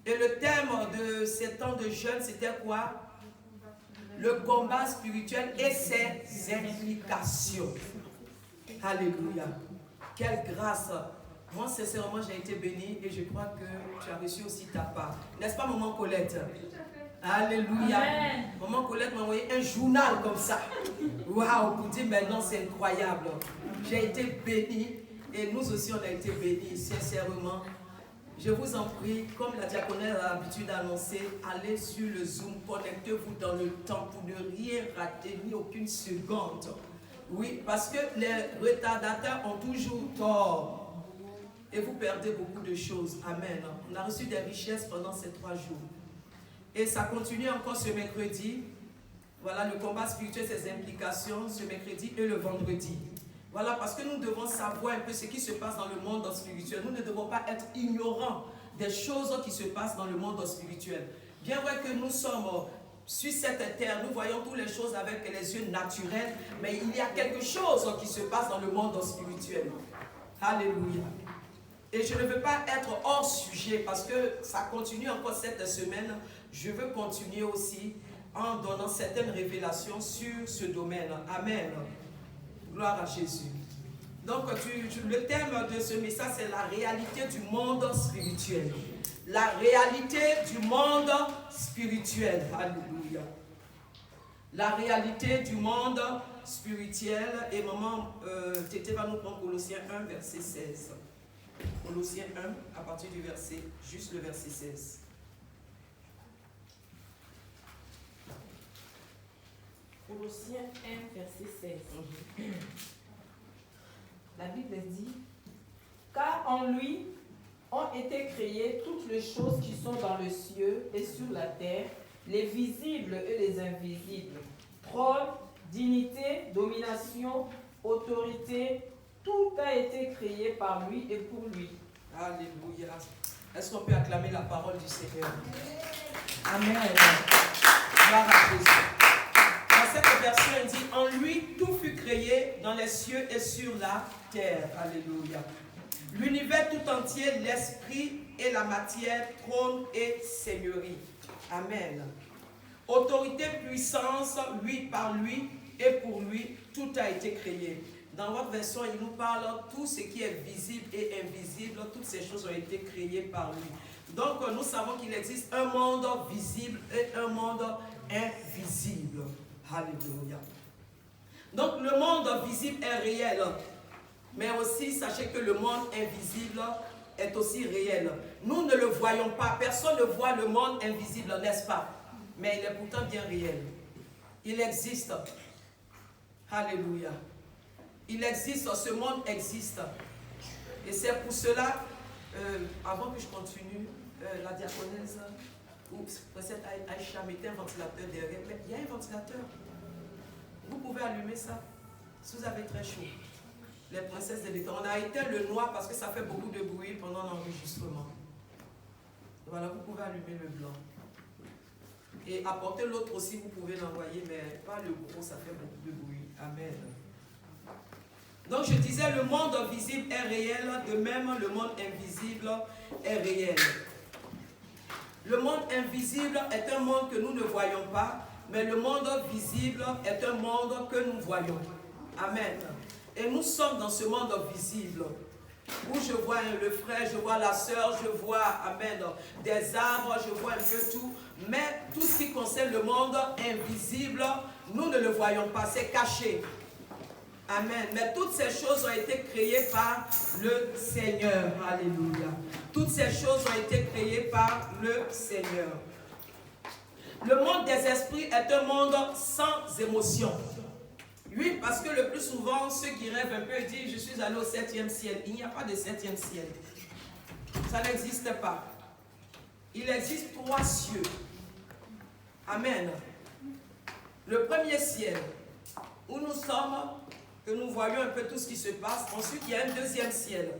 Et le thème de ces temps de jeûne, c'était quoi? Le combat spirituel et ses implications. Alléluia. Quelle grâce. Moi, sincèrement, j'ai été bénie et je crois que tu as reçu aussi ta part. N'est-ce pas, maman Colette? Alléluia. Amen. Maman Colette m'a envoyé un journal comme ça. Waouh, pour dire maintenant, c'est incroyable. J'ai été bénie et nous aussi, on a été bénis, sincèrement. Je vous en prie, comme la diaconesse a l'habitude d'annoncer, allez sur le Zoom, connectez-vous dans le temps pour ne rien rater, ni aucune seconde. Oui, parce que les retardateurs ont toujours tort. Et vous perdez beaucoup de choses. Amen. On a reçu des richesses pendant ces 3 jours. Et ça continue encore ce mercredi. Voilà le combat spirituel, ses implications, ce mercredi et le vendredi. Voilà, parce que nous devons savoir un peu ce qui se passe dans le monde spirituel. Nous ne devons pas être ignorants des choses qui se passent dans le monde spirituel. Bien vrai que nous sommes sur cette terre, nous voyons toutes les choses avec les yeux naturels, mais il y a quelque chose qui se passe dans le monde spirituel. Alléluia. Et je ne veux pas être hors sujet parce que ça continue encore cette semaine. Je veux continuer aussi en donnant certaines révélations sur ce domaine. Amen. Gloire à Jésus. Donc, le thème de ce message, c'est la réalité du monde spirituel. La réalité du monde spirituel. Alléluia. La réalité du monde spirituel. Et maman Tété va nous prendre Colossiens 1, verset 16. Colossiens 1, à partir du verset, juste le verset 16. Colossiens 1, verset 16. La Bible dit, car en lui ont été créées toutes les choses qui sont dans le ciel et sur la terre, les visibles et les invisibles, trône, dignité, domination, autorité, tout a été créé par lui et pour lui. Alléluia. Est-ce qu'on peut acclamer la parole du Seigneur? Amen. Gloire à Jésus. Dans cette version, il dit, en lui, tout fut créé dans les cieux et sur la terre. Alléluia. L'univers tout entier, l'esprit et la matière, trône et seigneurie. Amen. Autorité, puissance, lui, par lui et pour lui, tout a été créé. Dans votre version, il nous parle de tout ce qui est visible et invisible. Toutes ces choses ont été créées par lui. Donc, nous savons qu'il existe un monde visible et un monde invisible. Alléluia. Donc, le monde visible est réel. Mais aussi, sachez que le monde invisible est aussi réel. Nous ne le voyons pas. Personne ne voit le monde invisible, n'est-ce pas? Mais il est pourtant bien réel. Il existe. Alléluia. Il existe, ce monde existe. Et c'est pour cela, avant que je continue, la diaconesse, ou peut-être Aïcha mettait un ventilateur derrière. Mais il y a un ventilateur. Vous pouvez allumer ça si vous avez très chaud. Les princesses de l'étang. On a éteint le noir parce que ça fait beaucoup de bruit pendant l'enregistrement. Voilà, vous pouvez allumer le blanc. Et apporter l'autre aussi, vous pouvez l'envoyer, mais pas le gros, ça fait beaucoup de bruit. Amen. Donc je disais, le monde visible est réel, de même le monde invisible est réel. Le monde invisible est un monde que nous ne voyons pas, mais le monde visible est un monde que nous voyons. Amen. Et nous sommes dans ce monde visible, où je vois le frère, je vois la sœur, je vois, amen, des arbres, je vois un peu tout. Mais tout ce qui concerne le monde invisible, nous ne le voyons pas, c'est caché. Amen. Mais toutes ces choses ont été créées par le Seigneur. Alléluia. Toutes ces choses ont été créées par le Seigneur. Le monde des esprits est un monde sans émotion. Oui, parce que le plus souvent, ceux qui rêvent un peu disent, je suis allé au 7e ciel. Il n'y a pas de 7e ciel. Ça n'existe pas. Il existe 3 cieux. Amen. Le premier ciel, où nous sommes, que nous voyons un peu tout ce qui se passe. Ensuite, il y a un 2e ciel.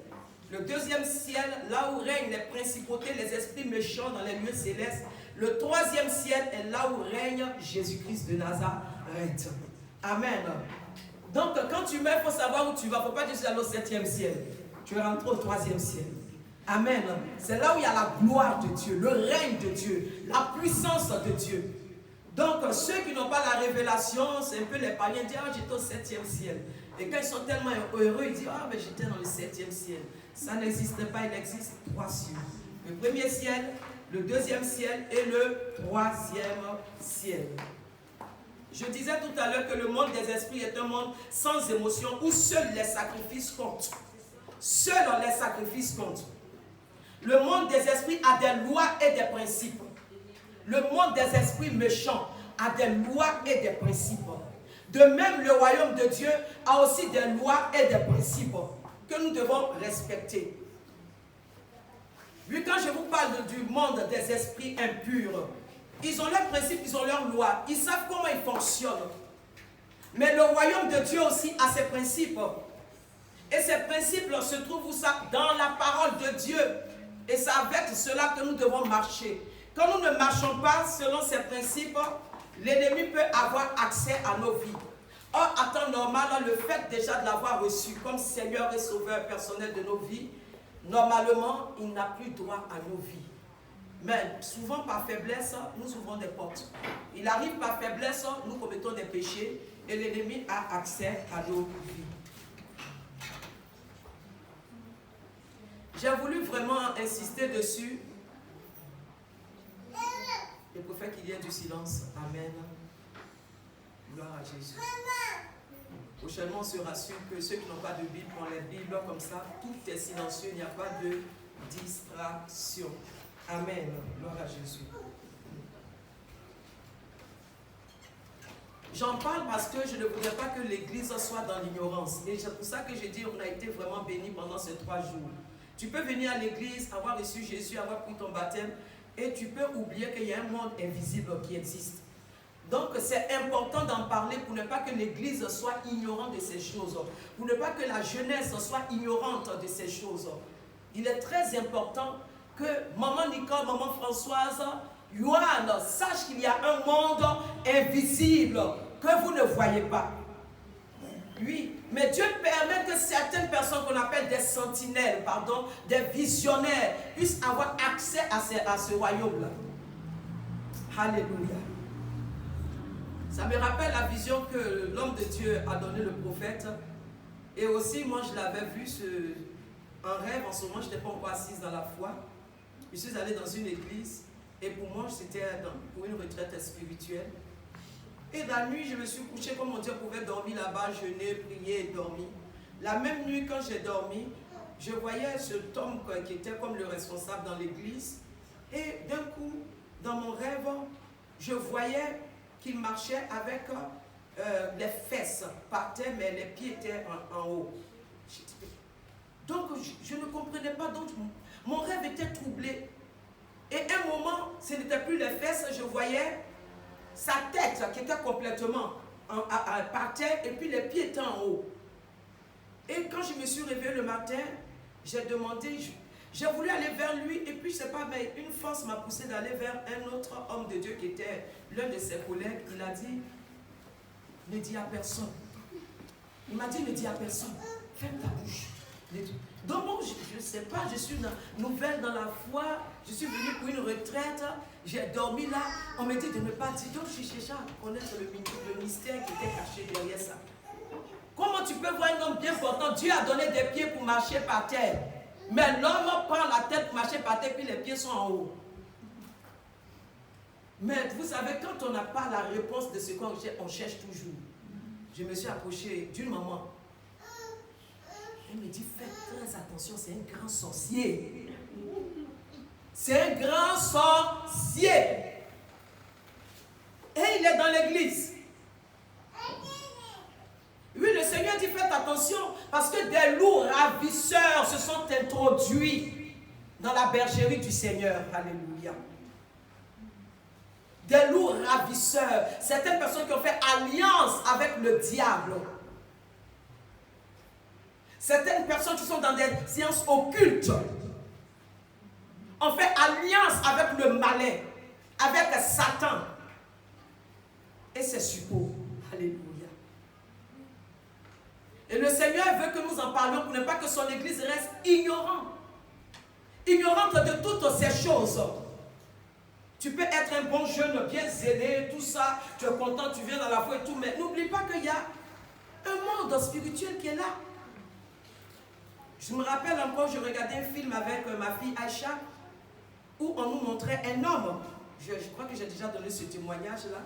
Le 2e ciel, là où règnent les principautés, les esprits méchants dans les lieux célestes. Le 3e ciel est là où règne Jésus-Christ de Nazareth. Amen. Donc, quand tu meurs, il faut savoir où tu vas. Il ne faut pas dire que tu es allé au 7e ciel. Tu es rentré au 3e ciel. Amen. C'est là où il y a la gloire de Dieu, le règne de Dieu, la puissance de Dieu. Donc, ceux qui n'ont pas la révélation, c'est un peu les païens, disent, ah, j'étais au 7e ciel. Et quand ils sont tellement heureux, ils disent, ah, mais j'étais dans le 7e ciel. Ça n'existe pas, il existe 3 cieux. Le premier ciel, le deuxième ciel et le 3e ciel. Je disais tout à l'heure que le monde des esprits est un monde sans émotion où seuls les sacrifices comptent. Seuls les sacrifices comptent. Le monde des esprits a des lois et des principes. Le monde des esprits méchants a des lois et des principes. De même, le royaume de Dieu a aussi des lois et des principes que nous devons respecter. Oui, quand je vous parle du monde des esprits impurs, ils ont leurs principes, ils ont leurs lois, ils savent comment ils fonctionnent. Mais le royaume de Dieu aussi a ses principes. Et ces principes se trouvent où ça? Dans la parole de Dieu. Et c'est avec cela que nous devons marcher. Quand nous ne marchons pas selon ces principes, l'ennemi peut avoir accès à nos vies. Or, à temps normal, le fait déjà de l'avoir reçu comme Seigneur et Sauveur personnel de nos vies, normalement, il n'a plus droit à nos vies. Mais souvent, par faiblesse, nous ouvrons des portes. Il arrive par faiblesse, nous commettons des péchés et l'ennemi a accès à nos vies. J'ai voulu vraiment insister dessus. Je préfère qu'il y ait du silence. Amen. Gloire à Jésus. Prochainement, on se rassure que ceux qui n'ont pas de Bible prennent les Bibles comme ça. Tout est silencieux, il n'y a pas de distraction. Amen. Gloire à Jésus. J'en parle parce que je ne voudrais pas que l'Église soit dans l'ignorance. Et c'est pour ça que j'ai dit qu'on a été vraiment bénis pendant ces 3 jours. Tu peux venir à l'église, avoir reçu Jésus, avoir pris ton baptême, et tu peux oublier qu'il y a un monde invisible qui existe. Donc c'est important d'en parler pour ne pas que l'église soit ignorante de ces choses, pour ne pas que la jeunesse soit ignorante de ces choses. Il est très important que maman Nicole, maman Françoise, Yoann sache qu'il y a un monde invisible que vous ne voyez pas. Oui, mais Dieu permet que certaines personnes qu'on appelle des sentinelles, des visionnaires, puissent avoir accès à ce royaume-là. Alléluia. Ça me rappelle la vision que l'homme de Dieu a donnée, le prophète. Et aussi, moi, je l'avais vu en rêve. En ce moment, je n'étais pas encore assise dans la foi. Je suis allée dans une église. Et pour moi, c'était pour une retraite spirituelle. Et la nuit, je me suis couchée comme mon Dieu pouvait dormir là-bas, jeûner, prier et dormir. La même nuit, quand j'ai dormi, je voyais cet homme qui était comme le responsable dans l'église. Et d'un coup, dans mon rêve, je voyais qu'il marchait avec les fesses par terre, mais les pieds étaient en haut. Donc, je ne comprenais pas. Donc, mon rêve était troublé. Et à un moment, ce n'était plus les fesses, je voyais sa tête qui était complètement par terre et puis les pieds étaient en haut. Et quand je me suis réveillée le matin, j'ai demandé, j'ai voulu aller vers lui et puis je ne sais pas, mais une force m'a poussé d'aller vers un autre homme de Dieu qui était l'un de ses collègues. Il a dit, ne dis à personne. Il m'a dit, ne dis à personne, ferme ta bouche. Donc bon, je ne sais pas, je suis nouvelle dans la foi, je suis venue pour une retraite, j'ai dormi là, on m'a dit de ne pas dire, donc je cherchais à connaître le mystère qui était caché derrière ça. Comment tu peux voir un homme bien portant? Dieu a donné des pieds pour marcher par terre, mais l'homme prend la tête pour marcher par terre, puis les pieds sont en haut. Mais vous savez, quand on n'a pas la réponse de ce qu'on cherche toujours, je me suis approchée d'une maman. Elle me dit, faites très attention, c'est un grand sorcier. C'est un grand sorcier. Et il est dans l'église. Oui, le Seigneur dit, faites attention, parce que des loups ravisseurs se sont introduits dans la bergerie du Seigneur. Alléluia. Des loups ravisseurs. Certaines personnes qui ont fait alliance avec le diable. Certaines personnes qui sont dans des sciences occultes ont fait alliance avec le malin, avec Satan. Et c'est suppos. Alléluia. Et le Seigneur veut que nous en parlions pour ne pas que son église reste ignorante. ignorante de toutes ces choses. Tu peux être un bon jeune, bien zélé, tout ça, tu es content, tu viens dans la foi et tout, mais n'oublie pas qu'il y a un monde spirituel qui est là. Je me rappelle encore, je regardais un film avec ma fille Aïcha, où on nous montrait un homme, je crois que j'ai déjà donné ce témoignage-là,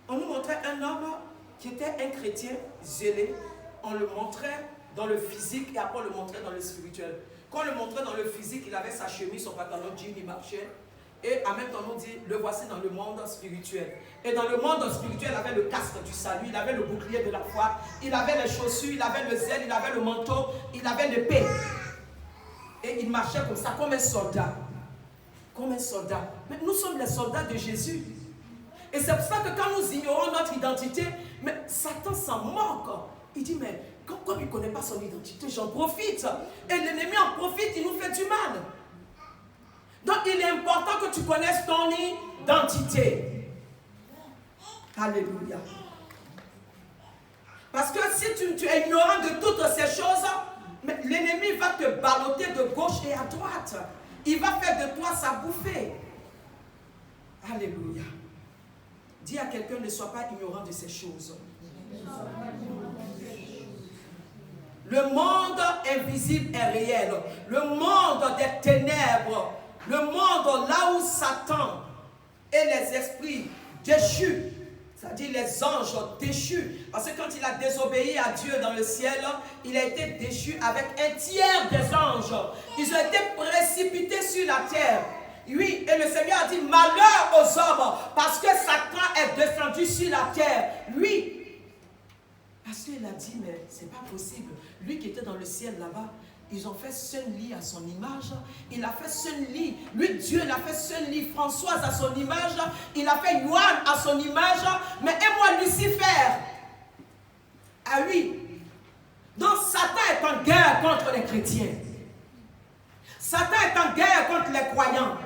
on nous montrait un homme qui était un chrétien zélé, on le montrait dans le physique et après on le montrait dans le spirituel. Quand on le montrait dans le physique, il avait sa chemise, son pantalon jean, il marchait. Et en même temps, on nous dit, le voici dans le monde spirituel. Et dans le monde spirituel, il avait le casque du salut, il avait le bouclier de la foi, il avait les chaussures, il avait le zèle, il avait le manteau, il avait l'épée. Et il marchait comme ça, comme un soldat. Comme un soldat. Mais nous sommes les soldats de Jésus. Et c'est pour ça que quand nous ignorons notre identité, mais Satan s'en moque. Il dit, mais comme il ne connaît pas son identité, j'en profite. Et l'ennemi en profite, il nous fait du mal. Donc il est important que tu connaisses ton identité. Alléluia. Parce que si tu es ignorant de toutes ces choses, l'ennemi va te balloter de gauche et à droite. Il va faire de toi sa bouffée. Alléluia. Dis à quelqu'un, ne sois pas ignorant de ces choses. Le monde invisible est réel. Le monde des ténèbres. Le monde là où Satan et les esprits déchus, c'est-à-dire les anges déchus, parce que quand il a désobéi à Dieu dans le ciel, il a été déchu avec un tiers des anges. Ils ont été précipités sur la terre. Oui, et le Seigneur a dit, malheur aux hommes, parce que Satan est descendu sur la terre. Lui, parce qu'il a dit, mais c'est pas possible. Lui qui était dans le ciel là-bas, ils ont fait Sun-Li à son image. Il a fait Sun-Li. Lui, Dieu, il a fait Sun-Li. Françoise à son image. Il a fait Yoann à son image. Mais et moi, Lucifer. Ah oui. Donc, Satan est en guerre contre les chrétiens. Satan est en guerre contre les croyants.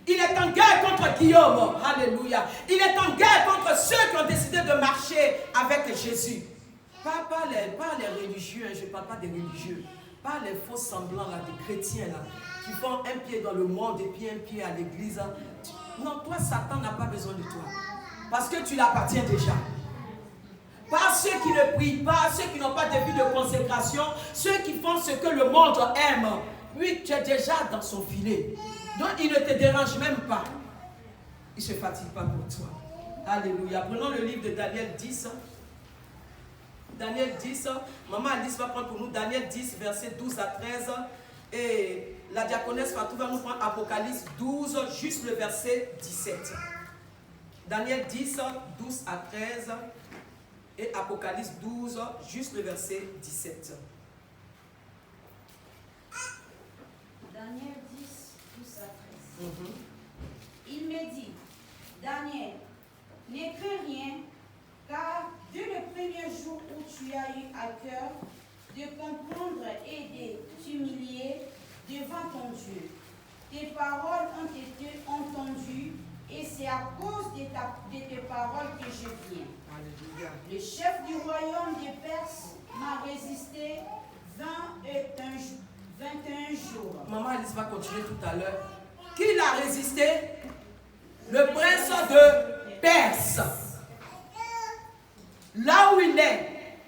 Il est en guerre contre Guillaume. Alléluia. Il est en guerre contre ceux qui ont décidé de marcher avec Jésus. Pas les religieux, je ne parle pas des religieux. Pas les faux semblants là, des chrétiens là, qui font un pied dans le monde et puis un pied à l'église. Non, toi, Satan n'a pas besoin de toi. Parce que tu l'appartiens déjà. Pas ceux qui ne prient pas, ceux qui n'ont pas de vie de consécration, ceux qui font ce que le monde aime. Oui, tu es déjà dans son filet. Donc, il ne te dérange même pas. Il ne se fatigue pas pour toi. Alléluia. Prenons le livre de Daniel 10. Daniel 10, maman Alice va prendre pour nous Daniel 10, versets 12 à 13. Et la diaconesse Fatou va nous prendre Apocalypse 12, juste le verset 17. Daniel 10, 12 à 13. Et Apocalypse 12, juste le verset 17. Daniel 10, 12 à 13. Il me dit, Daniel, n'écris rien, car dès le premier jour où tu as eu à cœur de comprendre et de t'humilier devant ton Dieu, tes paroles ont été entendues et c'est à cause de tes paroles que je viens. Alléluia. Le chef du royaume des Perses m'a résisté 21 jours. Maman Alice va continuer tout à l'heure. Qui l'a résisté? Le prince de Perse. Là où il est,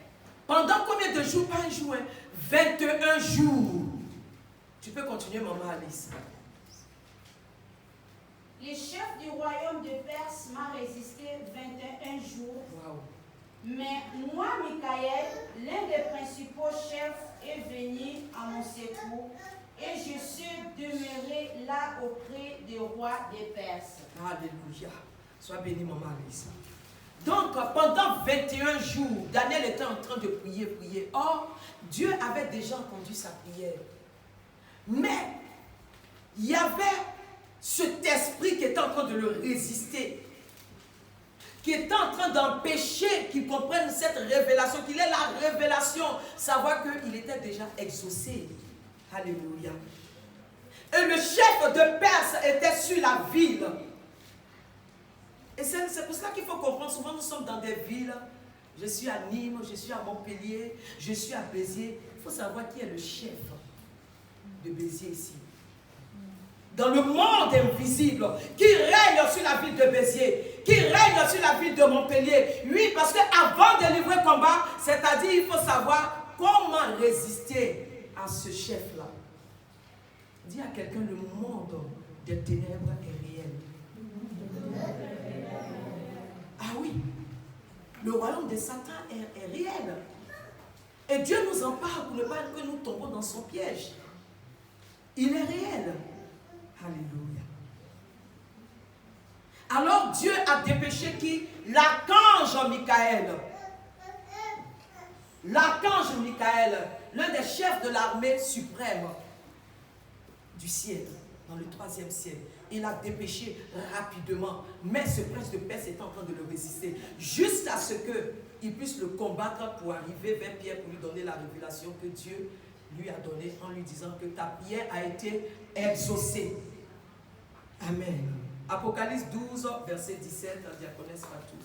pendant combien de jours? Pas un jour, 21 jours. Tu peux continuer, maman Alice. Le chef du royaume de Perse m'a résisté 21 jours. Wow. Mais moi, Michael, l'un des principaux chefs, est venu à mon secours et je suis demeuré là auprès du roi des Perses. Alléluia. Sois béni, maman Alice. Donc, pendant 21 jours, Daniel était en train de prier. Or, Dieu avait déjà entendu sa prière. Mais, il y avait cet esprit qui était en train de le résister, qui était en train d'empêcher qu'il comprenne cette révélation, qu'il ait la révélation, savoir qu'il était déjà exaucé. Alléluia. Et le chef de Perse était sur la ville. Et c'est pour cela qu'il faut comprendre, souvent nous sommes dans des villes, je suis à Nîmes, je suis à Montpellier, je suis à Béziers. Il faut savoir qui est le chef de Béziers ici. dans le monde invisible, qui règne sur la ville de Béziers, qui règne sur la ville de Montpellier. Oui, parce qu'avant de livrer combat, c'est-à-dire il faut savoir comment résister à ce chef-là. Dis à quelqu'un, le monde des ténèbres est réel. Ah oui, le royaume de Satan est réel. Et Dieu nous en parle pour ne pas que nous tombons dans son piège. Il est réel. Alléluia. Alors Dieu a dépêché qui? L'archange Michael. L'archange Michael, l'un des chefs de l'armée suprême du ciel, dans le 3e ciel. Il a dépêché rapidement. Mais ce prince de Perse était en train de le résister. Jusqu'à ce qu'il puisse le combattre pour arriver vers Pierre pour lui donner la révélation que Dieu lui a donnée en lui disant que ta prière a été exaucée. Amen. Apocalypse 12, verset 17, la diaconesse Fatou.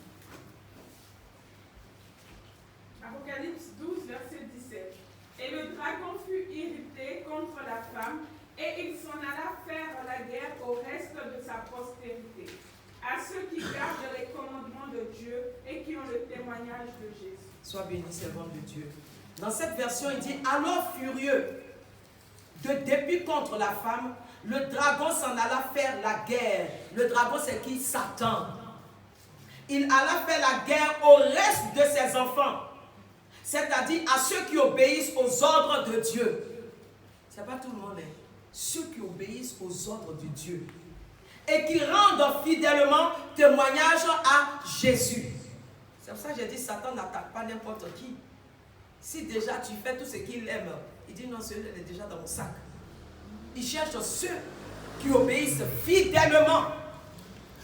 Apocalypse 12, verset 17. Et le dragon fut irrité contre la femme, et il s'en alla faire la guerre au reste de sa postérité, à ceux qui gardent les commandements de Dieu et qui ont le témoignage de Jésus. Sois béni, servant de Dieu. Dans cette version, il dit, alors furieux de dépit contre la femme, le dragon s'en alla faire la guerre. Le dragon, c'est qui? Satan. Il alla faire la guerre au reste de ses enfants, c'est-à-dire à ceux qui obéissent aux ordres de Dieu. C'est pas tout le monde, hein. Ceux qui obéissent aux ordres de Dieu et qui rendent fidèlement témoignage à Jésus. C'est pour ça que j'ai dit, Satan n'attaque pas n'importe qui. Si déjà tu fais tout ce qu'il aime, il dit non, celui-là est déjà dans mon sac. Il cherche ceux qui obéissent fidèlement,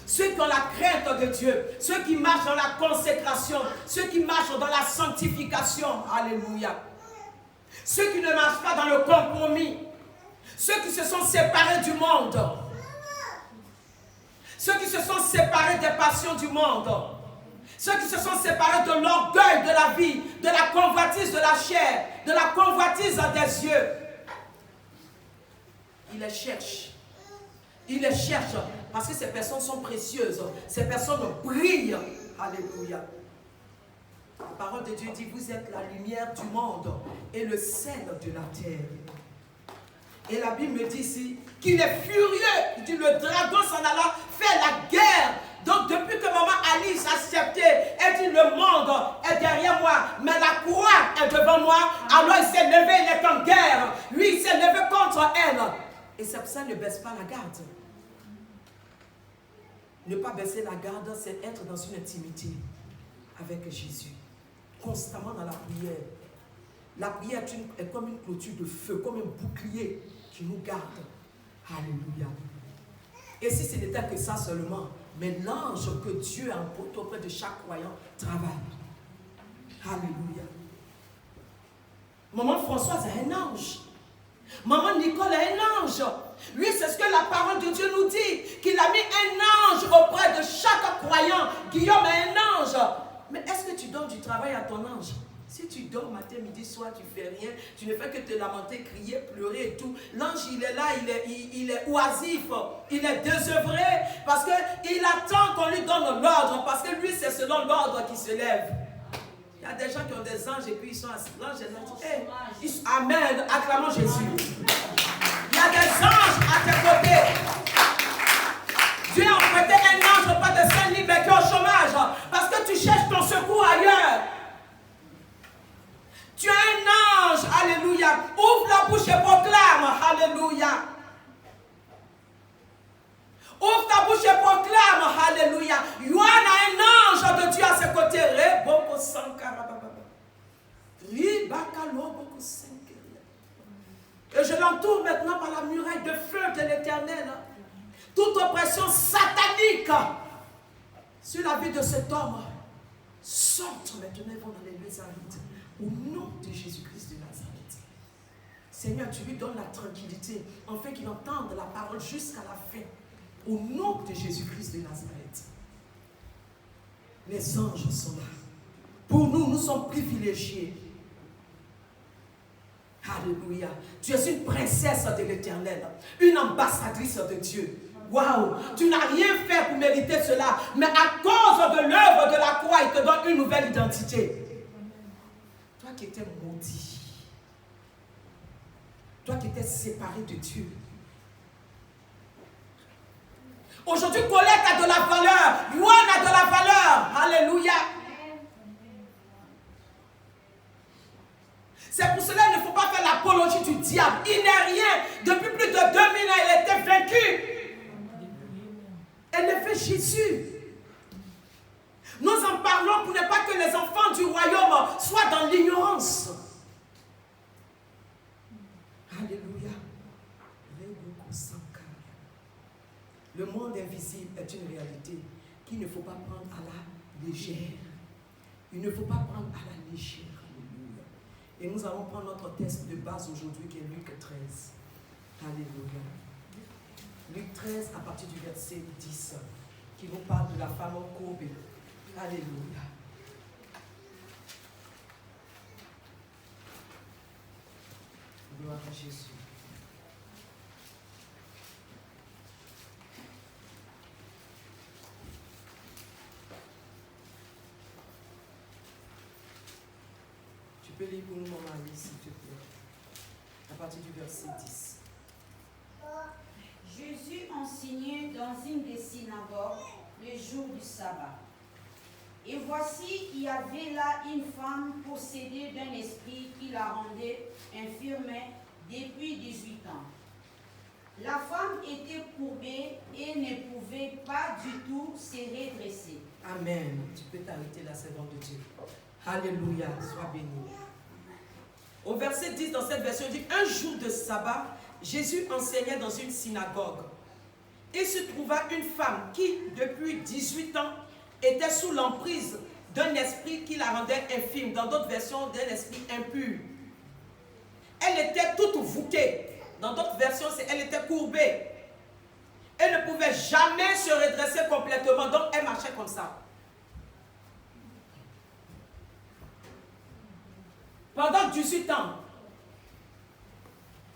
ceux qui ont la crainte de Dieu, ceux qui marchent dans la consécration, ceux qui marchent dans la sanctification. Alléluia. Ceux qui ne marchent pas dans le compromis, ceux qui se sont séparés du monde, ceux qui se sont séparés des passions du monde, ceux qui se sont séparés de l'orgueil de la vie, de la convoitise de la chair, de la convoitise des yeux. Il les cherche. Il les cherche parce que ces personnes sont précieuses. Ces personnes brillent. Alléluia. La parole de Dieu dit, vous êtes la lumière du monde et le sel de la terre. Et la Bible me dit ici qu'il est furieux. Il dit, le dragon s'en alla faire la guerre. Donc depuis que maman Alice a accepté, elle dit, le monde est derrière moi, mais la croix est devant moi. Alors il s'est levé, il est en guerre. Lui, il s'est levé contre elle. Et c'est pour ça qu'il ne baisse pas la garde. Ne pas baisser la garde, c'est être dans une intimité avec Jésus. Constamment dans la prière. La prière est comme une clôture de feu, comme un bouclier qui nous garde. Alléluia. Et si ce n'était que ça seulement, mais l'ange que Dieu a emporté auprès de chaque croyant travaille. Alléluia. Maman Françoise est un ange. Maman Nicole est un ange. Lui, c'est ce que la parole de Dieu nous dit, qu'il a mis un ange auprès de chaque croyant. Guillaume est un ange. Mais est-ce que tu donnes du travail à ton ange? Si tu dors matin, midi, soir, tu ne fais rien, tu ne fais que te lamenter, crier, pleurer et tout. L'ange, il est là, il est oisif, il est désœuvré, parce qu'il attend qu'on lui donne l'ordre, parce que lui, c'est selon l'ordre qu'il se lève. Il y a des gens qui ont des anges et puis ils sont assis. L'ange est là. Amen, acclamons Jésus. Il y a des anges à tes côtés. Dieu a prêté un ange auprès de Saint-Libert qui est au chômage, parce que tu cherches ton secours ailleurs. Tu as un ange, alléluia. Ouvre la bouche et proclame, alléluia. Ouvre ta bouche et proclame, alléluia. Yoann a un ange de Dieu à ses côtés. Et je l'entoure maintenant par la muraille de feu de l'Éternel. Toute oppression satanique sur la vie de cet homme sorte maintenant dans les lieux arides. Au nom de Jésus-Christ de Nazareth. Seigneur, tu lui donnes la tranquillité, afin qu'il entende la parole jusqu'à la fin. Au nom de Jésus-Christ de Nazareth. Les anges sont là. Pour nous, nous sommes privilégiés. Alléluia. Tu es une princesse de l'Éternel, une ambassadrice de Dieu. Waouh, tu n'as rien fait pour mériter cela, mais à cause de l'œuvre de la croix, il te donne une nouvelle identité. Toi qui étais maudit, toi qui étais séparé de Dieu. Aujourd'hui, Colette a de la valeur, Yoann a de la valeur. Alléluia. C'est pour cela qu'il ne faut pas faire l'apologie du diable. Il n'est rien. Depuis plus de 2000 ans, il était vaincu. Elle est fait Jésus. Nous en parlons pour ne pas que les enfants du royaume soient dans l'ignorance. Alléluia. Le monde invisible est une réalité qu'il ne faut pas prendre à la légère. Il ne faut pas prendre à la légère. Alléluia. Et nous allons prendre notre texte de base aujourd'hui qui est Luc 13. Alléluia. Luc 13 à partir du verset 10 qui nous parle de la femme courbée. Alléluia. Gloire à Jésus. Tu peux lire pour nous, maman Alice, s'il te plaît. À partir du verset 10. Jésus enseignait dans une des synagogues le jour du sabbat. Et voici, il y avait là une femme possédée d'un esprit qui la rendait infirme depuis 18 ans. La femme était courbée et ne pouvait pas du tout se redresser. Amen. Tu peux t'arrêter là, servante de Dieu. Alléluia. Sois béni. Au verset 10, dans cette version, il dit, un jour de sabbat, Jésus enseignait dans une synagogue. Il se trouva une femme qui, depuis 18 ans, était sous l'emprise d'un esprit qui la rendait infirme. Dans d'autres versions, d'un esprit impur. Elle était toute voûtée. Dans d'autres versions, elle était courbée. Elle ne pouvait jamais se redresser complètement. Donc, elle marchait comme ça. Pendant 18 ans.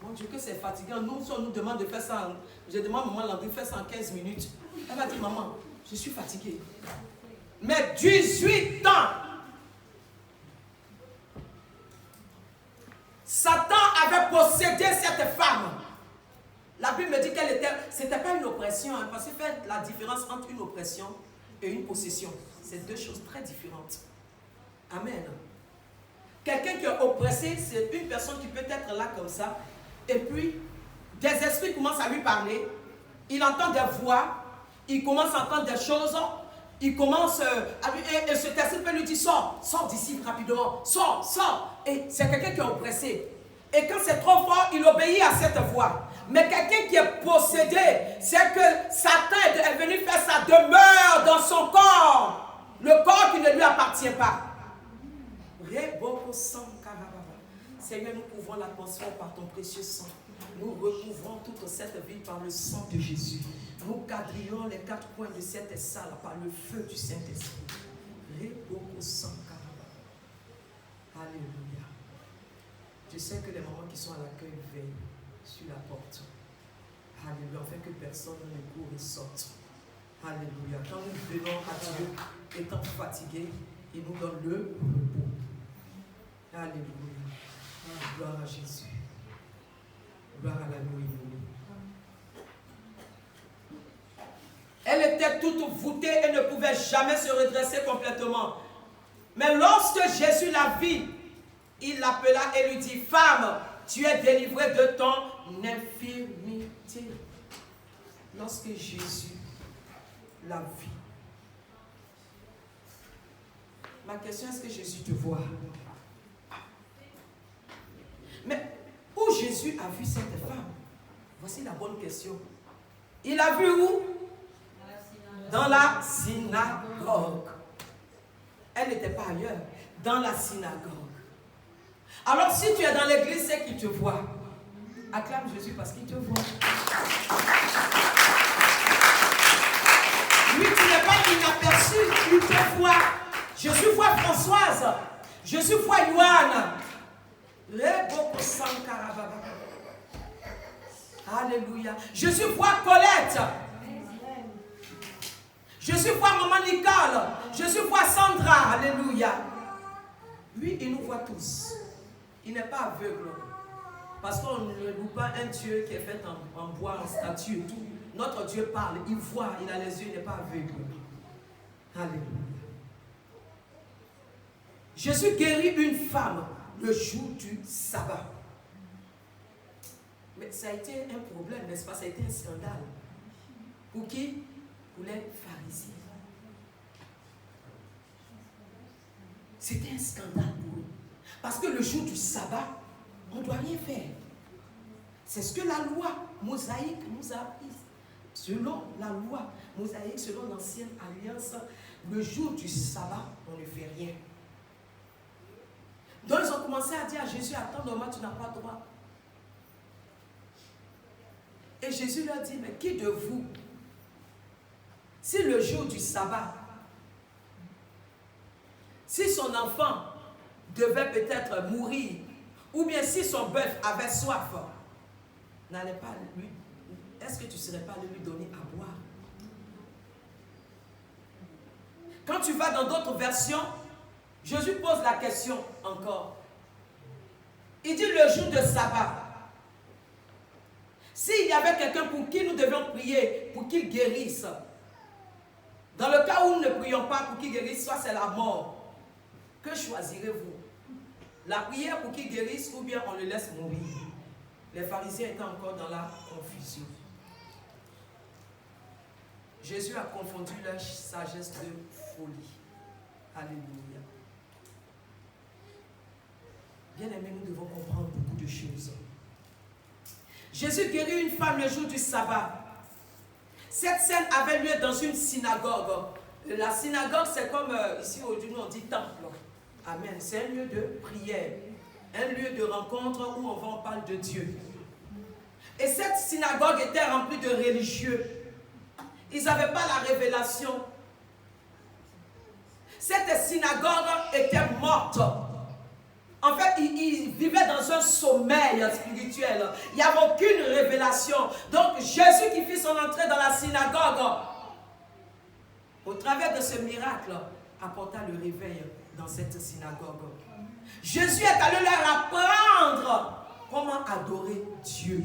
Mon Dieu, que c'est fatigant. Nous, si on nous demande de faire ça, je demande à maman Landry de faire ça en 15 minutes. Elle va dire, maman, je suis fatiguée. Mais 18 ans. Satan avait possédé cette femme. La Bible me dit qu'elle était, c'était pas une oppression, hein, parce qu'il fait la différence entre une oppression et une possession. C'est deux choses très différentes. Amen. Quelqu'un qui est oppressé, c'est une personne qui peut être là comme ça, et puis des esprits commencent à lui parler, il entend des voix, il commence à entendre des choses, il commence et cet esprit peut lui dire, sors d'ici rapidement, sors. Et c'est quelqu'un qui est oppressé. Et quand c'est trop fort, il obéit à cette voix. Mais quelqu'un qui est possédé, c'est que Satan est venu faire sa demeure dans son corps. Le corps qui ne lui appartient pas. Seigneur, nous couvrons l'atmosphère par ton précieux sang. Nous recouvrons toute cette ville par le sang de Jésus. Nous quadrillons les quatre coins de cette salle par le feu du Saint-Esprit. Alléluia. Je sais que les mamans qui sont à l'accueil veillent sur la porte. Alléluia. Afin que personne ne court et sorte. Alléluia. Quand nous venons à Dieu, étant fatigués, il nous donne le repos. Alléluia. Gloire à Jésus. Gloire à la nuit. Elle était toute voûtée et ne pouvait jamais se redresser complètement. Mais lorsque Jésus la vit, il l'appela et lui dit, femme, tu es délivrée de ton infirmité. Lorsque Jésus la vit. Ma question, est-ce que Jésus te voit? Mais où Jésus a vu cette femme? Voici la bonne question. Il a vu où? Dans la synagogue. Elle n'était pas ailleurs. Dans la synagogue. Alors si tu es dans l'église, c'est qu'il te voit. Acclame Jésus parce qu'il te voit. Lui, tu n'es pas inaperçu, il te voit. Jésus voit Françoise. Jésus voit Yoann. Alléluia. Je suis voir Colette. Je suis voir maman Nicole. Je suis voir Sandra. Alléluia. Lui, il nous voit tous. Il n'est pas aveugle. Parce qu'on ne loue pas un Dieu qui est fait en bois, en statue et tout. Notre Dieu parle, il voit, il a les yeux, il n'est pas aveugle. Alléluia. Jésus guérit une femme le jour du sabbat. Mais ça a été un problème, n'est-ce pas? Ça a été un scandale. Pour qui? Pour les pharisiens. C'était un scandale pour eux. Parce que le jour du sabbat, on ne doit rien faire. C'est ce que la loi mosaïque nous a appris. Selon la loi mosaïque, selon l'ancienne alliance, le jour du sabbat, on ne fait rien. Donc ils ont commencé à dire à Jésus, attends, normalement tu n'as pas droit. Et Jésus leur dit, mais qui de vous, si le jour du sabbat, si son enfant devait peut-être mourir, ou bien si son bœuf avait soif, n'allait pas lui, est-ce que tu ne serais pas allé lui donner à boire? Quand tu vas dans d'autres versions, Jésus pose la question encore. Il dit le jour de sabbat. S'il y avait quelqu'un pour qui nous devions prier, pour qu'il guérisse, dans le cas où nous ne prions pas pour qu'il guérisse, soit c'est la mort. Que choisirez-vous? La prière pour qu'il guérisse ou bien on le laisse mourir? Les pharisiens étaient encore dans la confusion. Jésus a confondu leur sagesse de folie. Alléluia. Bien aimés, nous devons comprendre beaucoup de choses. Jésus guérit une femme le jour du sabbat. Cette scène avait lieu dans une synagogue. La synagogue, c'est comme ici aujourd'hui, on dit temple. Amen. C'est un lieu de prière, un lieu de rencontre où on parle de Dieu. Et cette synagogue était remplie de religieux. Ils n'avaient pas la révélation. Cette synagogue était morte. En fait, ils vivaient dans un sommeil spirituel. Il n'y avait aucune révélation. Donc, Jésus qui fit son entrée dans la synagogue, au travers de ce miracle, apporta le réveil dans cette synagogue. Jésus est allé leur apprendre comment adorer Dieu.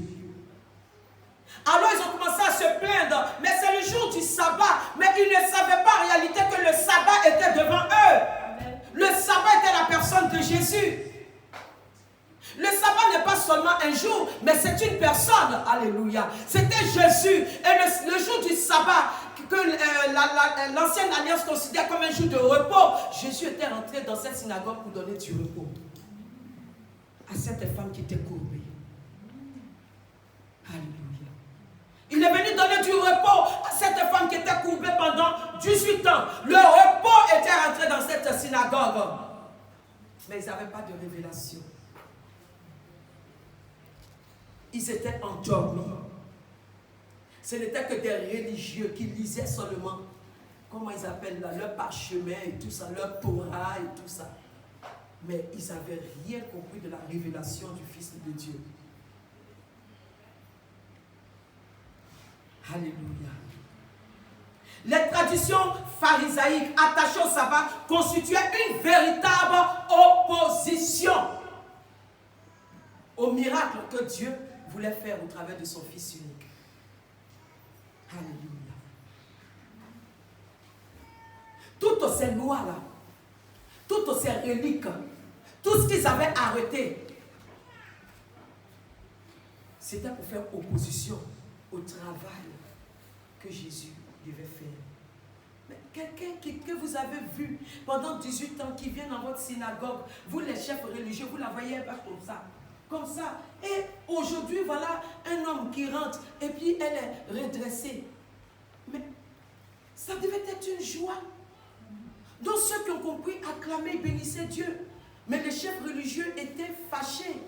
Alors ils ont commencé à se plaindre, mais c'est le jour du sabbat, mais ils ne savaient pas en réalité que le sabbat était devant eux. Le sabbat était la personne de Jésus. Le sabbat n'est pas seulement un jour, mais c'est une personne. Alléluia. C'était Jésus. Et le jour du sabbat, que l'ancienne alliance considère comme un jour de repos, Jésus était rentré dans cette synagogue pour donner du repos à cette femme qui était courbée. Alléluia. Il est venu donner du repos à cette femme qui était courbée pendant 18 ans. Le repos était rentré dans cette synagogue. Mais ils n'avaient pas de révélation. Ils étaient endormis. Ce n'était que des religieux qui lisaient seulement, comment ils appellent là, leur parchemin et tout ça, leur Torah et tout ça. Mais ils n'avaient rien compris de la révélation du Fils de Dieu. Alléluia. Les traditions pharisaïques attachées au sabbat constituaient une véritable opposition au miracle que Dieu voulait faire au travers de son Fils unique. Alléluia. Toutes ces lois-là, toutes ces reliques, tout ce qu'ils avaient arrêté, c'était pour faire opposition au travail que Jésus devait faire. Mais quelqu'un que vous avez vu pendant 18 ans qui vient dans votre synagogue, vous les chefs religieux, vous la voyez pas comme ça. Comme ça. Et aujourd'hui, voilà un homme qui rentre et puis elle est redressée. Mais ça devait être une joie. Donc ceux qui ont compris acclamaient, bénissaient Dieu. Mais les chefs religieux étaient fâchés.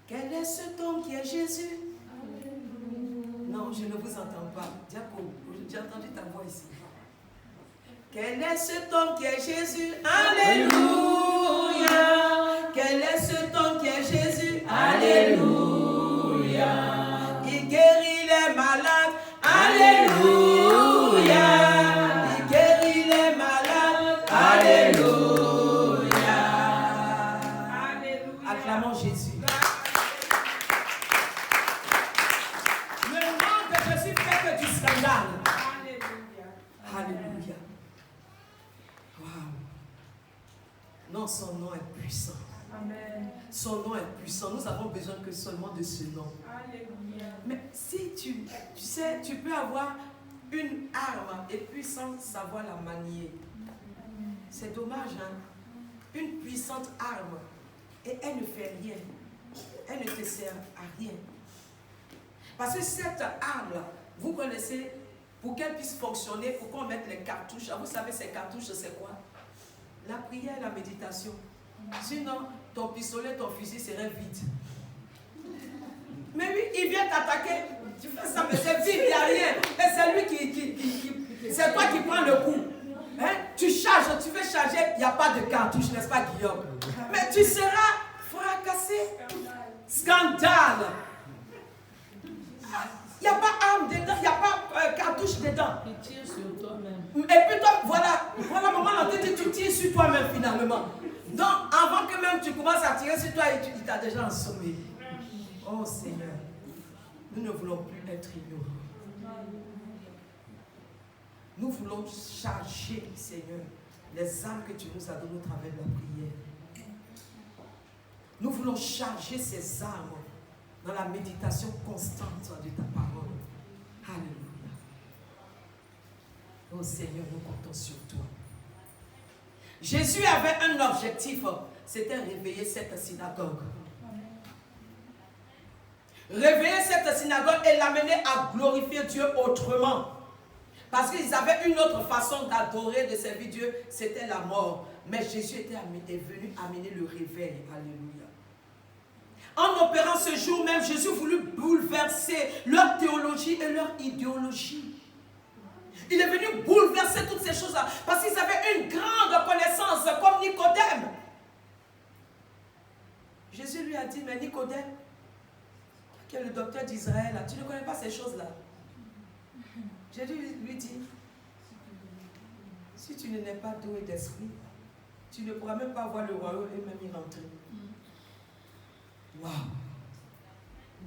Quel est cet homme qui est Jésus? Non, je ne vous entends pas. Diaco, j'ai entendu ta voix ici. Quel est cet homme qui est Jésus? Alléluia. Quel est ce son nom est puissant. Amen. Son nom est puissant. Nous avons besoin que seulement de ce nom. Alléluia. Mais si tu sais, tu peux avoir une arme et puis sans savoir la manier. C'est dommage, hein? Une puissante arme et elle ne fait rien. Elle ne te sert à rien. Parce que cette arme-là, vous connaissez, pour qu'elle puisse fonctionner, pour qu'on mette les cartouches. Vous savez, ces cartouches, c'est quoi? La prière et la méditation. Sinon, ton pistolet, ton fusil serait vide. Mais oui, il vient t'attaquer. Tu fais ça, mais c'est vide, il n'y a rien. Et c'est lui qui c'est toi qui prends le coup. Hein? Tu charges, tu veux charger, il n'y a pas de cartouche, n'est-ce pas, Guillaume? Mais tu seras fracassé. Scandale. Il n'y a pas arme dedans, il n'y a pas cartouche dedans. Tu tires sur toi-même. Et puis toi, voilà, maman, on te dit, tu tires sur toi-même finalement. Donc, avant que même tu commences à tirer sur toi, il t'a déjà assommé. Oh Seigneur, nous ne voulons plus être ignorants. Nous voulons charger, Seigneur, les âmes que tu nous as données au travers de la prière. Nous voulons charger ces âmes dans la méditation constante de ta parole. Alléluia. Oh Seigneur, nous comptons sur toi. Jésus avait un objectif, c'était réveiller cette synagogue. Réveiller cette synagogue et l'amener à glorifier Dieu autrement. Parce qu'ils avaient une autre façon d'adorer, de servir Dieu, c'était la mort. Mais Jésus est venu amener le réveil. Alléluia. En opérant ce jour même, Jésus voulut bouleverser leur théologie et leur idéologie. Il est venu bouleverser toutes ces choses-là parce qu'ils avaient une grande connaissance comme Nicodème. Jésus lui a dit, mais Nicodème, qui est le docteur d'Israël, tu ne connais pas ces choses-là. Jésus lui dit, si tu n'es pas d'eau et d'esprit, tu ne pourras même pas voir le royaume et même y rentrer. Wow.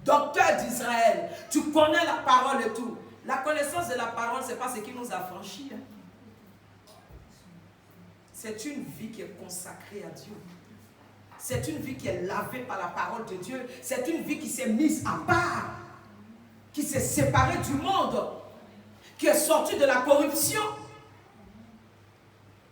Docteur d'Israël, tu connais la parole et tout. La connaissance de la parole, ce n'est pas ce qui nous a franchis. Hein. C'est une vie qui est consacrée à Dieu. C'est une vie qui est lavée par la parole de Dieu. C'est une vie qui s'est mise à part, qui s'est séparée du monde, qui est sortie de la corruption.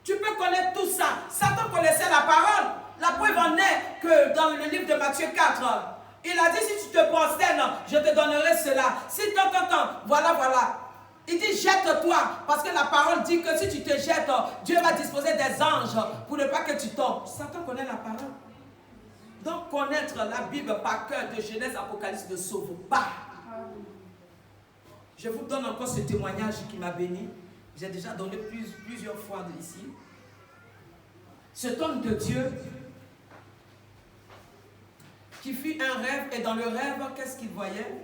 Tu peux connaître tout ça. Satan connaissait la parole. La preuve en est que dans le livre de Matthieu 4, il a dit, si tu te prosternes, je te donnerai cela. Si voilà. Il dit, jette-toi, parce que la parole dit que si tu te jettes, Dieu va disposer des anges pour ne pas que tu tombes. Satan connaît la parole. Donc, connaître la Bible par cœur de Genèse, Apocalypse ne sauve pas. Je vous donne encore ce témoignage qui m'a béni. J'ai déjà donné plusieurs fois ici. Cet homme de Dieu qui fit un rêve, et dans le rêve, qu'est-ce qu'il voyait?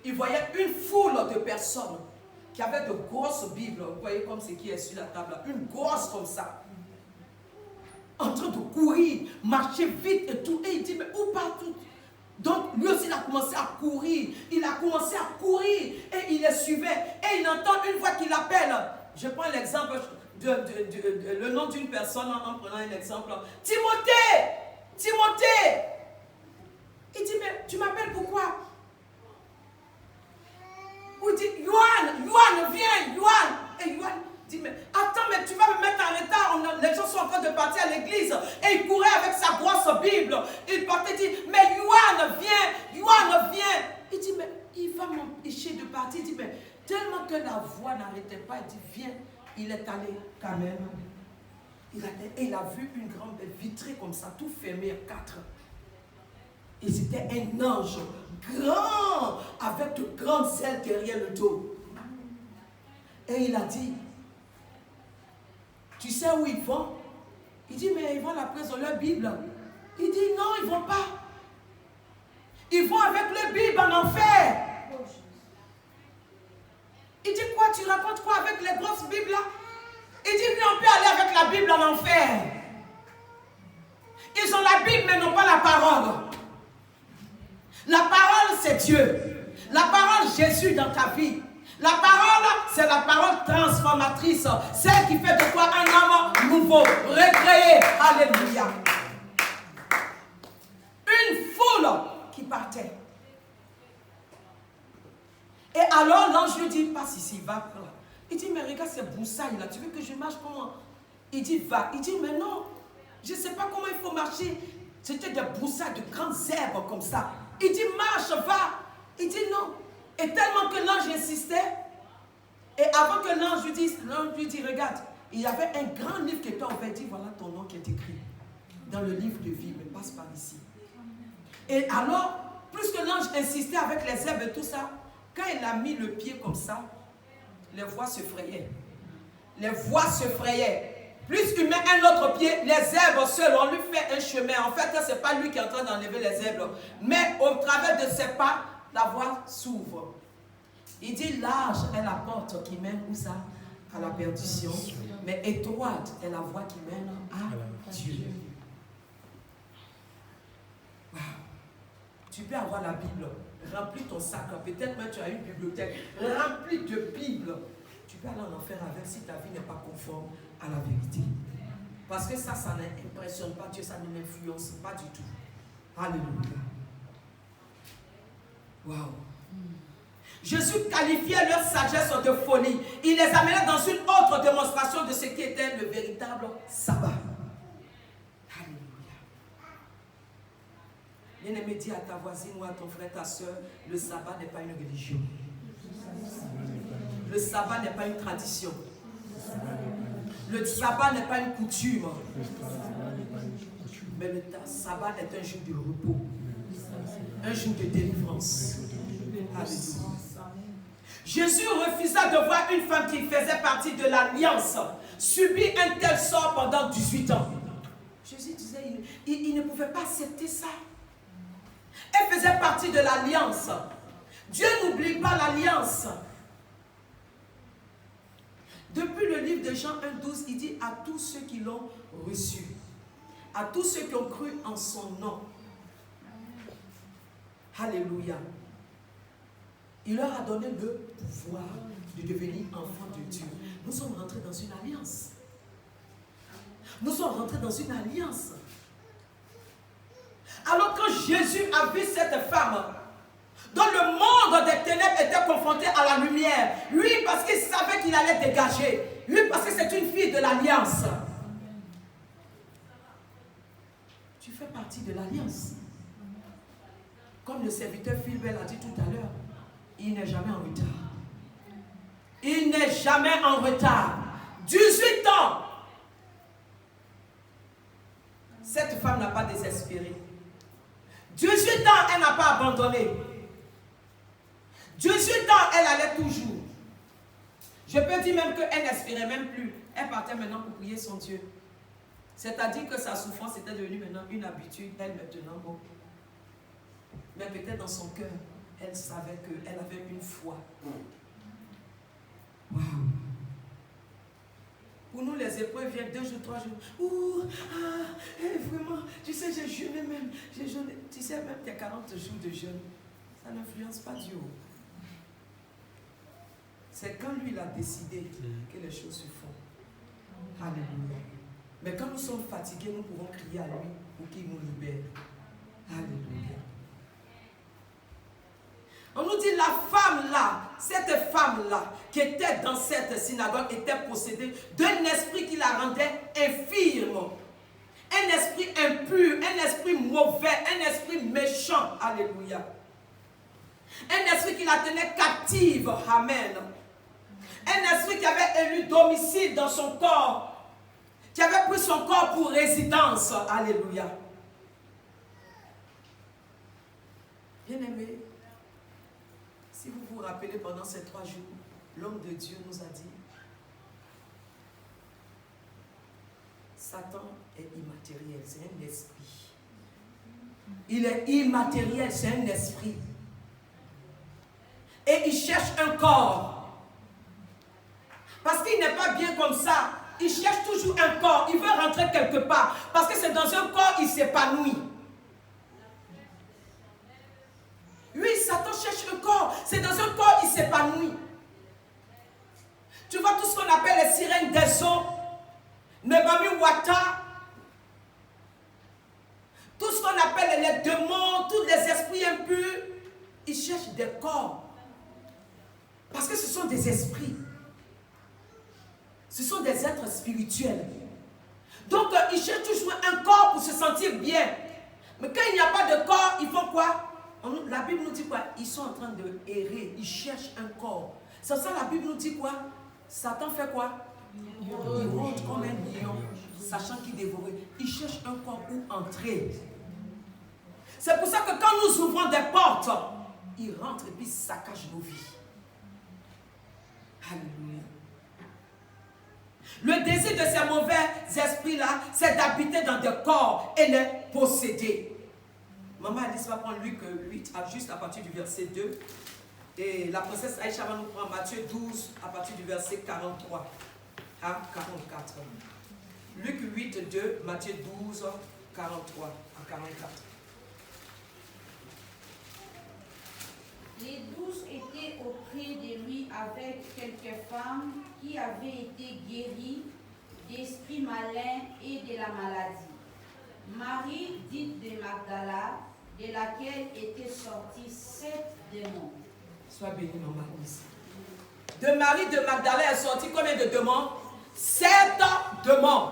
Il voyait une foule de personnes qui avaient de grosses Bibles. Vous voyez comme ce qui est sur la table, une grosse comme ça, en train de courir, marcher vite et tout. Et il dit, mais où partout? Donc lui aussi il a commencé à courir. Il a commencé à courir et il les suivait. Et il entend une voix qui l'appelle. Je prends l'exemple, le nom d'une personne en prenant un exemple. Timothée! Timothée! Il dit, mais tu m'appelles pourquoi? Ou il dit, Yohan, viens, Yohan. Et Yohan dit, mais attends, mais tu vas me mettre en retard. Les gens sont en train de partir à l'église. Et il courait avec sa grosse Bible. Il partait, dit, mais Yohan, viens. Il dit, mais il va m'empêcher de partir. Il dit, mais tellement que la voix n'arrêtait pas, il dit, viens. Il est allé quand même. Il a vu une grande vitrée comme ça, tout fermé à 4. Et c'était un ange grand, avec de grandes ailes derrière le dos. Et il a dit, tu sais où ils vont? Il dit, mais ils vont la prison, leur Bible. Il dit, non, ils ne vont pas. Ils vont avec leur Bible en enfer. Il dit, quoi, tu racontes quoi avec les grosses Bibles là? Il dit, oui, on peut aller avec la Bible en enfer. Ils ont la Bible, mais n'ont pas la parole. La parole, c'est Dieu. La parole, Jésus dans ta vie. La parole, c'est la parole transformatrice. Celle qui fait de toi un homme nouveau, recréé. Alléluia. Une foule qui partait. Et alors l'ange lui dit, passe ici, va là. Il dit, mais regarde ces broussailles là, tu veux que je marche comment? Il dit, va. Il dit, mais non, je ne sais pas comment il faut marcher. C'était des broussailles, de grandes herbes comme ça. Il dit, marche, va. Il dit, non. Et tellement que l'ange insistait, et avant que l'ange lui dit, regarde, il y avait un grand livre qui était ouvert. Il dit, voilà ton nom qui est écrit dans le livre de vie, mais passe par ici. Et alors, plus que l'ange insistait avec les herbes et tout ça, quand il a mis le pied comme ça, les voies se frayaient. Les voies se frayaient. Plus il met un autre pied, les herbes seules, on lui fait un chemin. En fait, ce n'est pas lui qui est en train d'enlever les herbes. Mais au travers de ses pas, la voie s'ouvre. Il dit, large est la porte qui mène où ça? À la perdition. Mais étroite est la voie qui mène à Dieu. Wow. Tu peux avoir la Bible, remplis ton sac. Peut-être même tu as une bibliothèque remplie de Bibles. Tu peux aller en enfer avec si ta vie n'est pas conforme à la vérité. Parce que ça n'impressionne pas Dieu, ça ne m'influence pas du tout. Alléluia. Waouh. Jésus qualifiait leur sagesse de folie. Il les amenait dans une autre démonstration de ce qui était le véritable sabbat. Alléluia. Bien-aimé, dis à ta voisine ou à ton frère, ta soeur, le sabbat n'est pas une religion. Le sabbat n'est pas une tradition. Le sabbat n'est pas une coutume. Mais le sabbat est un jour de repos. Un jour de délivrance. Alléluia. Jésus refusa de voir une femme qui faisait partie de l'alliance subir un tel sort pendant 18 ans. Jésus disait, il ne pouvait pas accepter ça. Elle faisait partie de l'alliance. Dieu n'oublie pas l'alliance. Depuis le livre de Jean 1,12, il dit à tous ceux qui l'ont reçu, à tous ceux qui ont cru en son nom. Alléluia. Il leur a donné le pouvoir de devenir enfants de Dieu. Nous sommes rentrés dans une alliance. Nous sommes rentrés dans une alliance. Alors quand Jésus a vu cette femme, dont le monde des ténèbres était confronté à la lumière, lui parce qu'il savait qu'il allait dégager, lui parce que c'est une fille de l'alliance. Tu fais partie de l'alliance. Comme le serviteur Philbert l'a dit tout à l'heure, il n'est jamais en retard. Il n'est jamais en retard. 18 ans. Cette femme n'a pas désespéré. 18 ans, elle n'a pas abandonné. 18 ans, elle allait toujours. Je peux dire même qu'elle n'espérait même plus. Elle partait maintenant pour prier son Dieu. C'est-à-dire que sa souffrance était devenue maintenant une habitude. Elle maintenant, bon. Mais peut-être dans son cœur, elle savait qu'elle avait une foi. Waouh! Pour nous, les épreuves viennent 2 jours, 3 jours. Ouh, vraiment, tu sais, j'ai jeûné même. J'ai jeûné. Tu sais, même tes 40 jours de jeûne, ça n'influence pas Dieu. C'est quand lui, il a décidé que les choses se font. Alléluia. Mais quand nous sommes fatigués, nous pouvons crier à lui pour qu'il nous libère. Alléluia. On nous dit la femme là, cette femme là, qui était dans cette synagogue, était possédée d'un esprit qui la rendait infirme. Un esprit impur, un esprit mauvais, un esprit méchant. Alléluia. Un esprit qui la tenait captive. Amen. Un esprit qui avait élu domicile dans son corps, qui avait pris son corps pour résidence. Alléluia. Bien-aimé, si vous vous rappelez pendant ces 3 jours, l'homme de Dieu nous a dit, Satan est immatériel, c'est un esprit. Il est immatériel, c'est un esprit. Et il cherche un corps. Parce qu'il n'est pas bien comme ça. Il cherche toujours un corps. Il veut rentrer quelque part. Parce que c'est dans un corps il s'épanouit. Oui, Satan cherche un corps. C'est dans un corps il s'épanouit. sont des esprits. Ce sont des êtres spirituels. Donc, ils cherchent toujours un corps pour se sentir bien. Mais quand il n'y a pas de corps, ils font quoi? La Bible nous dit quoi? Ils sont en train de errer. Ils cherchent un corps. C'est ça, la Bible nous dit quoi? Satan fait quoi? Il rôde comme un lion, sachant qu'il dévore. Il cherche un corps où entrer. C'est pour ça que quand nous ouvrons des portes, il rentre et puis saccage nos vies. Alléluia. Le désir de ces mauvais esprits-là, c'est d'habiter dans des corps et les posséder. Maman Alice va prendre Luc 8, juste à partir du verset 2. Et la princesse Aïcha va nous prendre Matthieu 12, à partir du verset 43 à 44. Luc 8, 2, Matthieu 12, 43 à 44. Les 12 étaient auprès de lui avec quelques femmes qui avaient été guéries d'esprits malins et de la maladie. Marie, dite de Magdala, de laquelle étaient sortis 7 démons. Sois béni, maman Alice. De Marie de Magdala est sorti combien de démons? 7 démons.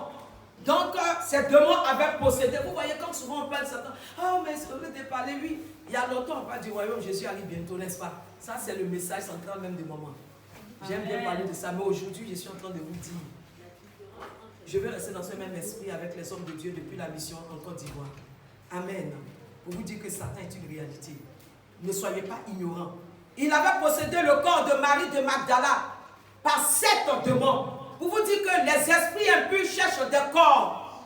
Donc, ces démons avaient possédé. Vous voyez, comme souvent on parle de Satan. Oh, mais au lieu de parler, lui, il y a longtemps, on parle du royaume, Jésus arrive bientôt, n'est-ce pas? Ça, c'est le message central même de maman. J'aime bien parler de ça, mais aujourd'hui, je suis en train de vous dire. Je vais rester dans ce même esprit avec les hommes de Dieu depuis la mission en Côte d'Ivoire. Amen. Pour vous dire que Satan est une réalité. Ne soyez pas ignorants. Il avait possédé le corps de Marie de Magdala par 7 démons. Pour vous dire que les esprits impurs cherchent des corps.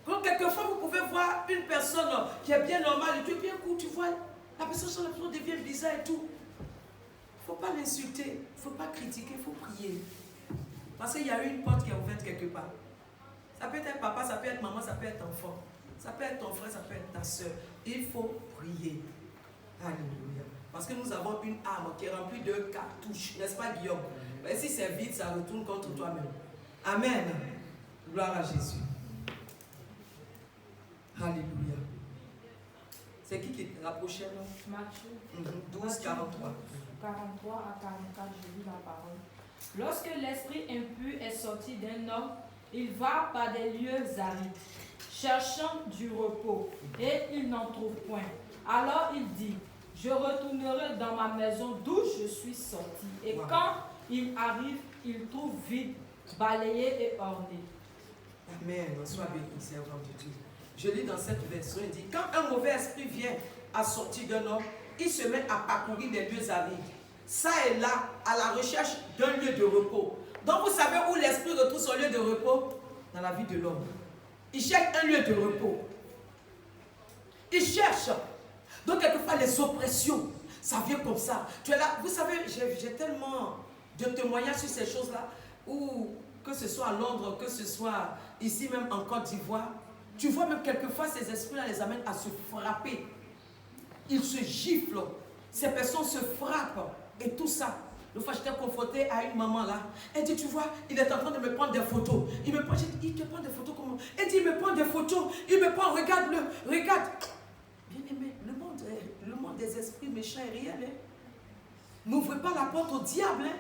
Donc, quelquefois, vous pouvez voir une personne qui est bien normale, et bien cool, tu vois, la personne devient bizarre et tout. Il ne faut pas l'insulter, il ne faut pas critiquer, il faut prier. Parce qu'il y a eu une porte qui est ouverte quelque part. Ça peut être papa, ça peut être maman, ça peut être enfant. Ça peut être ton frère, ça peut être ta soeur. Il faut prier. Alléluia. Parce que nous avons une arme qui est remplie de cartouches, n'est-ce pas, Guillaume? Mais si c'est vide, ça retourne contre toi-même. Amen. Gloire à Jésus. Alléluia. C'est qui est la prochaine? Matthieu 12, 43. 43 à 44, je lis la parole. Lorsque l'esprit impur est sorti d'un homme, il va par des lieux arides, cherchant du repos, et il n'en trouve point. Alors il dit, je retournerai dans ma maison d'où je suis sorti. Et quand il arrive, il trouve vide, balayé et orné. Amen. Sois béni, servant de Dieu. Je lis dans cette version, il dit, quand un mauvais esprit vient à sortir d'un homme, il se met à parcourir des lieux arides, ça et là, à la recherche d'un lieu de repos. Donc vous savez où l'esprit retrouve son lieu de repos? Dans la vie de l'homme. Il cherche un lieu de repos. Il cherche. Donc quelquefois les oppressions, ça vient comme ça. Tu es là, vous savez, j'ai tellement de témoignages sur ces choses-là, où que ce soit à Londres, que ce soit ici même en Côte d'Ivoire, tu vois même quelquefois ces esprits-là les amènent à se frapper. Ils se giflent. Ces personnes se frappent. Et tout ça. Une fois, j'étais confrontée à une maman là. Elle dit, tu vois, il est en train de me prendre des photos. Il me prend, il te prend des photos comment? Elle dit, il me prend des photos. Il me prend, regarde-le, regarde. Bien aimé, le monde des esprits méchants est réel. Hein? N'ouvrez pas la porte au diable. Hein?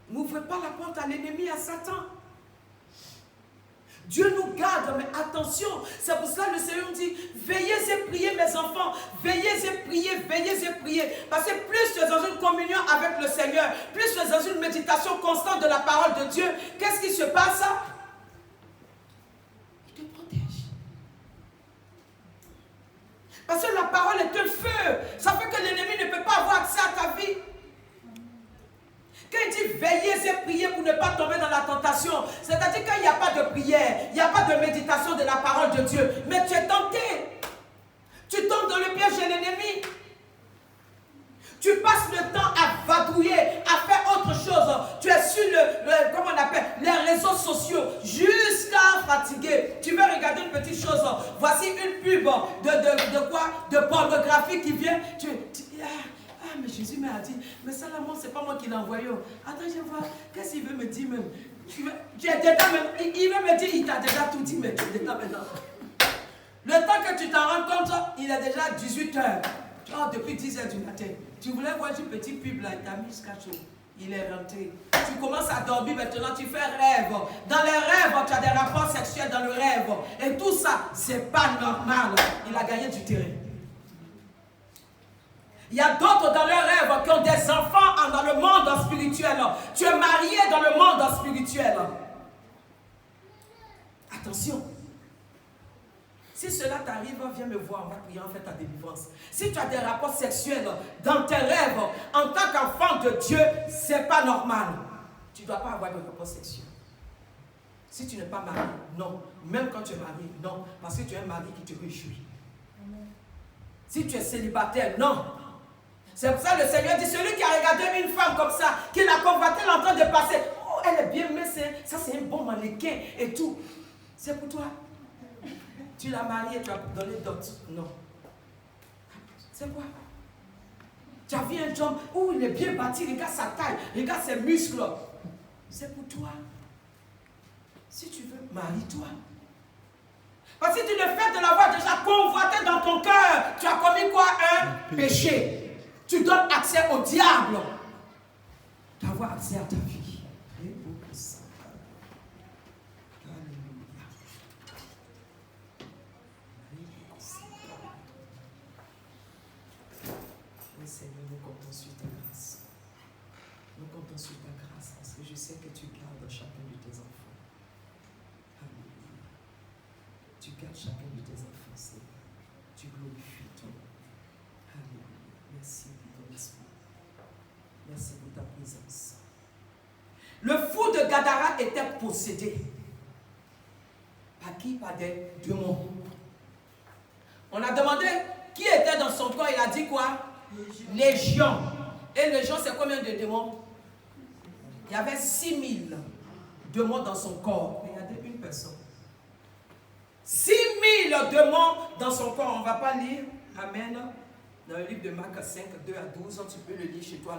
N'ouvrez pas la porte à l'ennemi, à Satan. Dieu nous garde, mais attention, c'est pour cela que le Seigneur nous dit, veillez et priez mes enfants, veillez et priez, parce que plus tu es dans une communion avec le Seigneur, plus tu es dans une méditation constante de la parole de Dieu, qu'est-ce qui se passe? Il te protège. Parce que la parole est un feu, ça fait que l'ennemi ne peut pas avoir accès à ta vie. Quand il dit veillez et priez pour ne pas tomber dans la tentation, c'est-à-dire qu'il n'y a pas de prière, il n'y a pas de méditation de la parole de Dieu, mais tu es tenté. Tu tombes dans le piège de l'ennemi. Tu passes le temps à vadrouiller, à faire autre chose. Tu es sur comment on appelle, les réseaux sociaux jusqu'à fatiguer. Tu veux regarder une petite chose. Voici une pub de quoi? De pornographie qui vient. Ah, mais Jésus m'a dit, mais ça là, c'est pas moi qui l'ai envoyé. Attends, je vais voir, qu'est-ce qu'il veut me dire même? Tu es déjà même, il veut me dire, il t'a déjà tout dit, mais tu es déjà maintenant. Le temps que tu t'en rends compte, il est déjà 18h. Tu Oh, depuis 10h du matin. Tu voulais voir du petit pub là, il t'a mis jusqu'à chaud. Il est rentré. Tu commences à dormir maintenant, tu fais rêve. Dans les rêves, tu as des rapports sexuels dans le rêve. Et tout ça, c'est pas normal. Il a gagné du terrain. Il y a d'autres dans leurs rêves qui ont des enfants dans le monde spirituel. Tu es marié dans le monde spirituel. Attention. Si cela t'arrive, viens me voir, on va prier en fait ta délivrance. Si tu as des rapports sexuels dans tes rêves, en tant qu'enfant de Dieu, c'est pas normal. Tu ne dois pas avoir de rapports sexuels. Si tu n'es pas marié, non. Même quand tu es marié, non. Parce que tu es un mari qui te réjouit. Si tu es célibataire, non. C'est pour ça que le Seigneur dit, celui qui a regardé une femme comme ça, qui l'a convoitée, elle est en train de passer. Oh, elle est bien, mais ça c'est un bon mannequin et tout. C'est pour toi. Tu l'as marié, tu as donné d'autres. Non. C'est quoi? Tu as vu un homme, où il est bien bâti, regarde sa taille, regarde ses muscles. C'est pour toi. Si tu veux, marie-toi. Parce que si tu le fais de l'avoir déjà convoité dans ton cœur, tu as commis quoi? Un péché. Tu donnes accès au diable d'avoir accès à ta vie. Oui, Seigneur, nous comptons sur ta grâce. Nous comptons sur ta grâce parce que je sais que tu gardes chacun de tes enfants. Alléluia. Tu gardes chacun de tes enfants, Seigneur. Tu glorifies ton nom. Alléluia. Merci pour ton esprit. Merci pour ta présence. Le fou de Gadara était possédé. Par qui? Par des démons. On a demandé qui était dans son corps. Il a dit quoi? Légion. Et légion, c'est combien de démons? Il y avait 6000 démons dans son corps. Regardez une personne. 6000 démons dans son corps. On ne va pas lire. Amen. Dans le livre de Marc 5, 2 à 12, tu peux le lire chez toi.